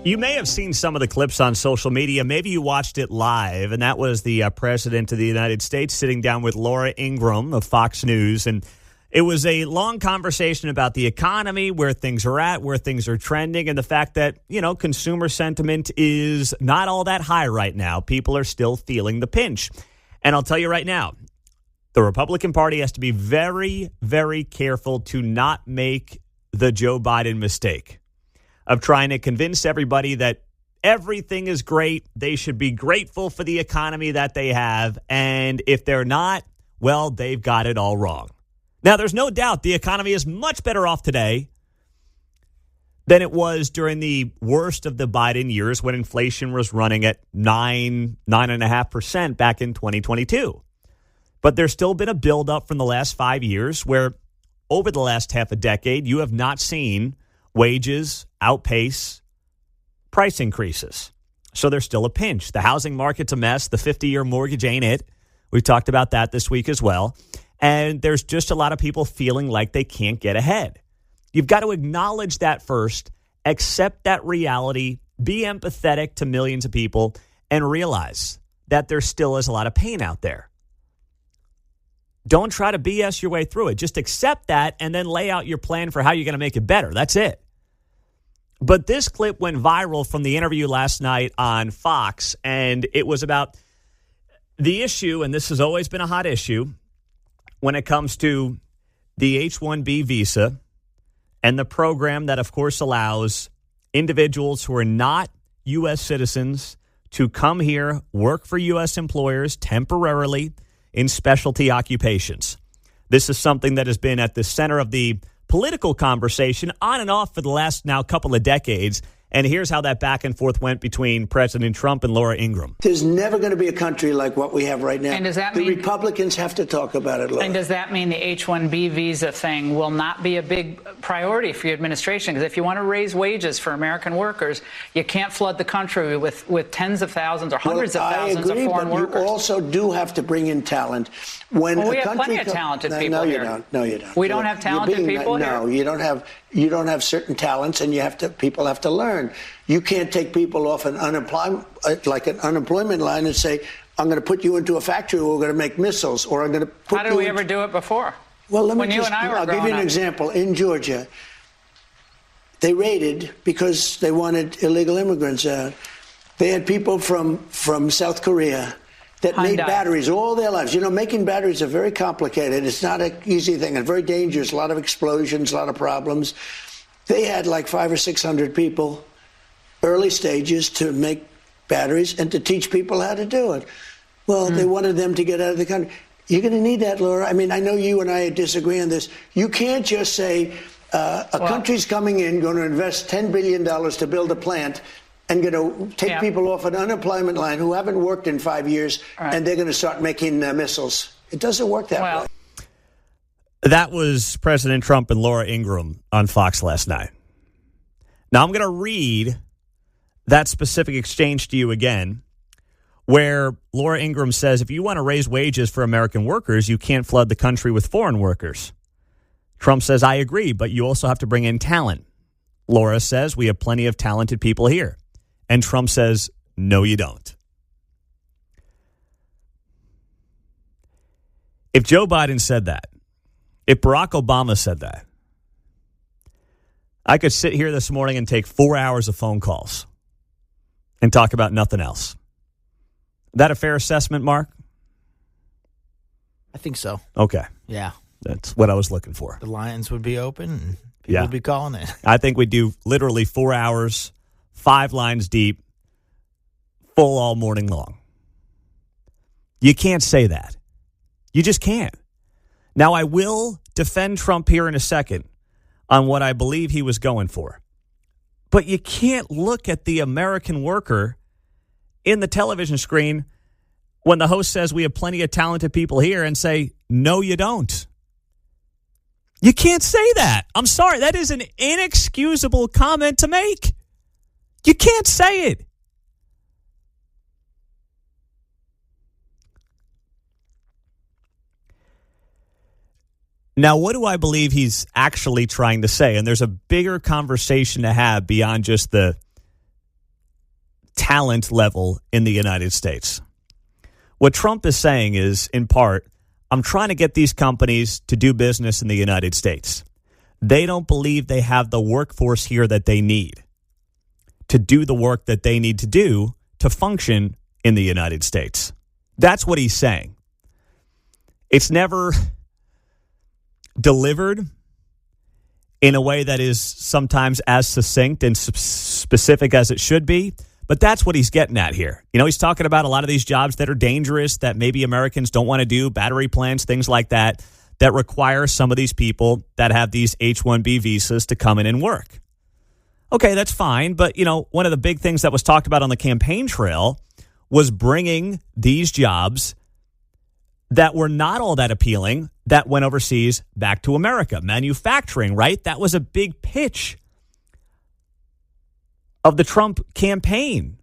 You may have seen some of the clips on social media. Maybe you watched it live, and that was the President of the United States sitting down with Laura Ingram of Fox News. And it was a long conversation about the economy, where things are at, where things are trending, and the fact that, consumer sentiment is not all that high right now. People are still feeling the pinch. And I'll tell you right now, the Republican Party has to be very, very careful to not make the Joe Biden mistake of trying to convince everybody that everything is great. They should be grateful for the economy that they have. And if they're not, well, they've got it all wrong. Now, there's no doubt the economy is much better off today than it was during the worst of the Biden years when inflation was running at 9.5% back in 2022. But there's still been a buildup from the last 5 years where over the last half a decade, you have not seen wages outpace price increases. So there's still a pinch. The housing market's a mess. The 50-year mortgage ain't it. We talked about that this week as well. And there's just a lot of people feeling like they can't get ahead. You've got to acknowledge that first, accept that reality, be empathetic to millions of people, and realize that there still is a lot of pain out there. Don't try to BS your way through it. Just accept that and then lay out your plan for how you're going to make it better. That's it. But this clip went viral from the interview last night on Fox, and it was about the issue, and this has always been a hot issue, when it comes to the H1B visa and the program that, of course, allows individuals who are not U.S. citizens to come here, work for U.S. employers temporarily in specialty occupations. This is something that has been at the center of the political conversation on and off for the last now couple of decades. And here's how that back and forth went between President Trump and Laura Ingram. There's never going to be a country like what we have right now. And does that mean the Republicans have to talk about it, Laura. And does that mean the H1B visa thing will not be a big priority for your administration? Because if you want to raise wages for American workers, you can't flood the country with tens of thousands or hundreds of thousands of foreign workers. You also do have to bring in talent. When we have plenty of talented people here. No, you don't. We don't have talented people here? No, you don't have certain talents, and people have to learn. You can't take people off an unemployment line and say, I'm going to put you into a factory where we're going to make missiles, or I'm going to put How did we ever do it before? Well, I'll give you an example. In Georgia, they raided because they wanted illegal immigrants out. They had people from South Korea that made batteries all their lives. Making batteries are very complicated. It's not an easy thing. It's very dangerous. A lot of explosions, a lot of problems. They had like 500 or 600 people, early stages, to make batteries and to teach people how to do it. Well, they wanted them to get out of the country. You're going to need that, Laura. I mean, I know you and I disagree on this. You can't just say a country's coming in, going to invest $10 billion to build a plant, and going to take people off an unemployment line who haven't worked in 5 years, and they're going to start making missiles. It doesn't work that way. That was President Trump and Laura Ingram on Fox last night. Now, I'm going to read that specific exchange to you again, where Laura Ingram says, if you want to raise wages for American workers, you can't flood the country with foreign workers. Trump says, I agree, but you also have to bring in talent. Laura says, we have plenty of talented people here. And Trump says, no, you don't. If Joe Biden said that, if Barack Obama said that, I could sit here this morning and take 4 hours of phone calls and talk about nothing else. That a fair assessment, Mark? I think so. Okay. Yeah. That's what I was looking for. The lines would be open and people would be calling it. I think we do literally 4 hours, 5 lines deep, full all morning long. You can't say that. You just can't. Now, I will defend Trump here in a second on what I believe he was going for. But you can't look at the American worker in the television screen when the host says we have plenty of talented people here and say, no, you don't. You can't say that. I'm sorry. That is an inexcusable comment to make. You can't say it. Now, what do I believe he's actually trying to say? And there's a bigger conversation to have beyond just the talent level in the United States. What Trump is saying is, in part, I'm trying to get these companies to do business in the United States. They don't believe they have the workforce here that they need to do the work that they need to do to function in the United States. That's what he's saying. It's never delivered in a way that is sometimes as succinct and specific as it should be, but that's what he's getting at here. You know, he's talking about a lot of these jobs that are dangerous, that maybe Americans don't want to do, battery plants, things like that, that require some of these people that have these H1B visas to come in and work. Okay, that's fine, but, you know, one of the big things that was talked about on the campaign trail was bringing these jobs that were not all that appealing that went overseas back to America. Manufacturing, right? That was a big pitch of the Trump campaign.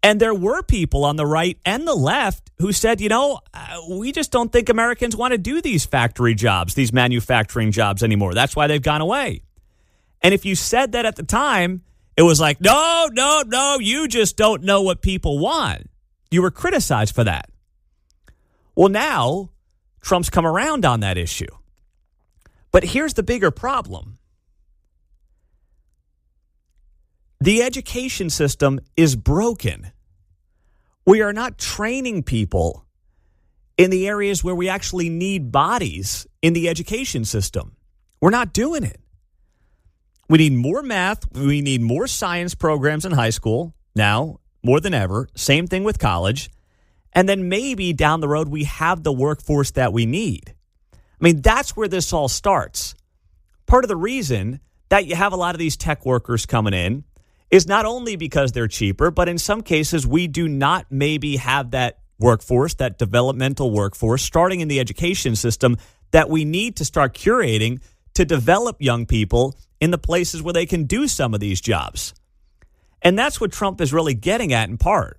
And there were people on the right and the left who said, you know, we just don't think Americans want to do these factory jobs, these manufacturing jobs anymore. That's why they've gone away. And if you said that at the time, it was like, no, you just don't know what people want. You were criticized for that. Well, now Trump's come around on that issue. But here's the bigger problem. The education system is broken. We are not training people in the areas where we actually need bodies in the education system. We're not doing it. We need more math. We need more science programs in high school now, more than ever. Same thing with college. And then maybe down the road, we have the workforce that we need. I mean, that's where this all starts. Part of the reason that you have a lot of these tech workers coming in is not only because they're cheaper, but in some cases, we do not maybe have that workforce, that developmental workforce, starting in the education system that we need to start curating to develop young people in the places where they can do some of these jobs. And that's what Trump is really getting at in part.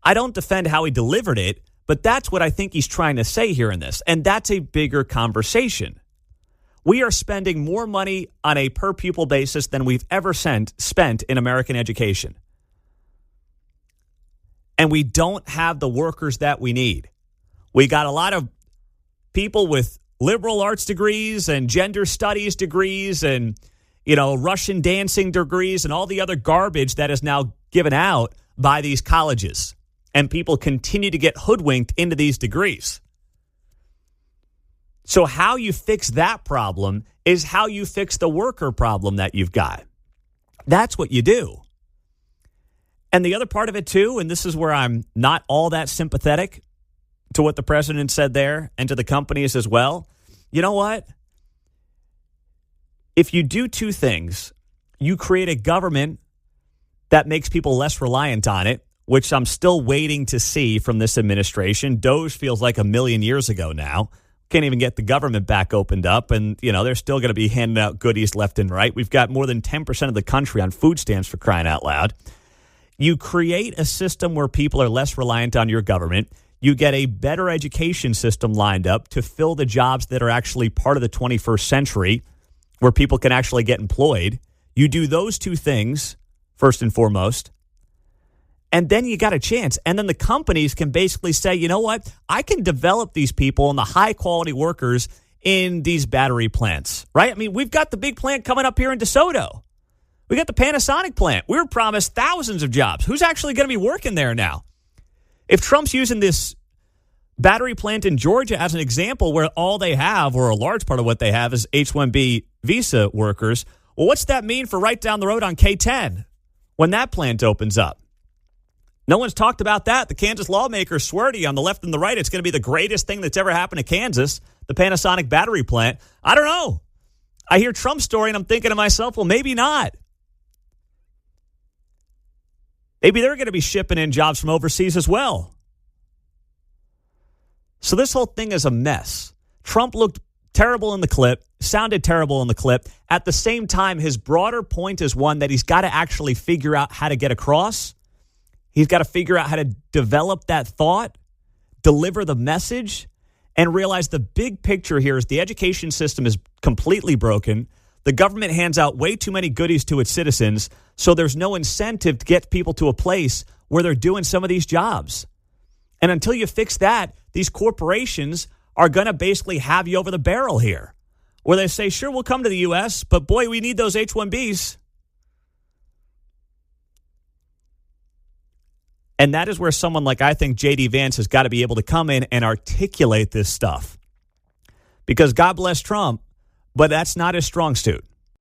I don't defend how he delivered it, but that's what I think he's trying to say here in this. And that's a bigger conversation. We are spending more money on a per pupil basis than we've ever spent in American education. And we don't have the workers that we need. We got a lot of people with liberal arts degrees and gender studies degrees and, you know, Russian dancing degrees and all the other garbage that is now given out by these colleges. And people continue to get hoodwinked into these degrees. So how you fix that problem is how you fix the worker problem that you've got. That's what you do. And the other part of it, too, and this is where I'm not all that sympathetic to what the president said there and to the companies as well. You know what? If you do two things, you create a government that makes people less reliant on it, which I'm still waiting to see from this administration. Doge feels like a million years ago now. Can't even get the government back opened up. And, you know, they're still going to be handing out goodies left and right. We've got more than 10% of the country on food stamps, for crying out loud. You create a system where people are less reliant on your government. You get a better education system lined up to fill the jobs that are actually part of the 21st century, where people can actually get employed. You do those two things, first and foremost, and then you got a chance. And then the companies can basically say, you know what? I can develop these people and the high-quality workers in these battery plants, right? I mean, we've got the big plant coming up here in DeSoto. We got the Panasonic plant. We were promised thousands of jobs. Who's actually going to be working there now? If Trump's using this battery plant in Georgia as an example where all they have, or a large part of what they have, is H1B visa workers, well, what's that mean for right down the road on K10 when that plant opens up? No one's talked about that. The Kansas lawmakers swear to you on the left and the right it's going to be the greatest thing that's ever happened to Kansas, the Panasonic battery plant. I don't know. I hear Trump's story and I'm thinking to myself, well, maybe not. Maybe they're going to be shipping in jobs from overseas as well. So this whole thing is a mess. Trump looked terrible in the clip, sounded terrible in the clip. At the same time, his broader point is one that he's got to actually figure out how to get across. He's got to figure out how to develop that thought, deliver the message, and realize the big picture here is the education system is completely broken. The government hands out way too many goodies to its citizens, so there's no incentive to get people to a place where they're doing some of these jobs. And until you fix that, these corporations are going to basically have you over the barrel here, where they say, sure, we'll come to the U.S., but boy, we need those H1Bs. And that is where someone like, I think, J.D. Vance has got to be able to come in and articulate this stuff. Because God bless Trump, but that's not his strong suit.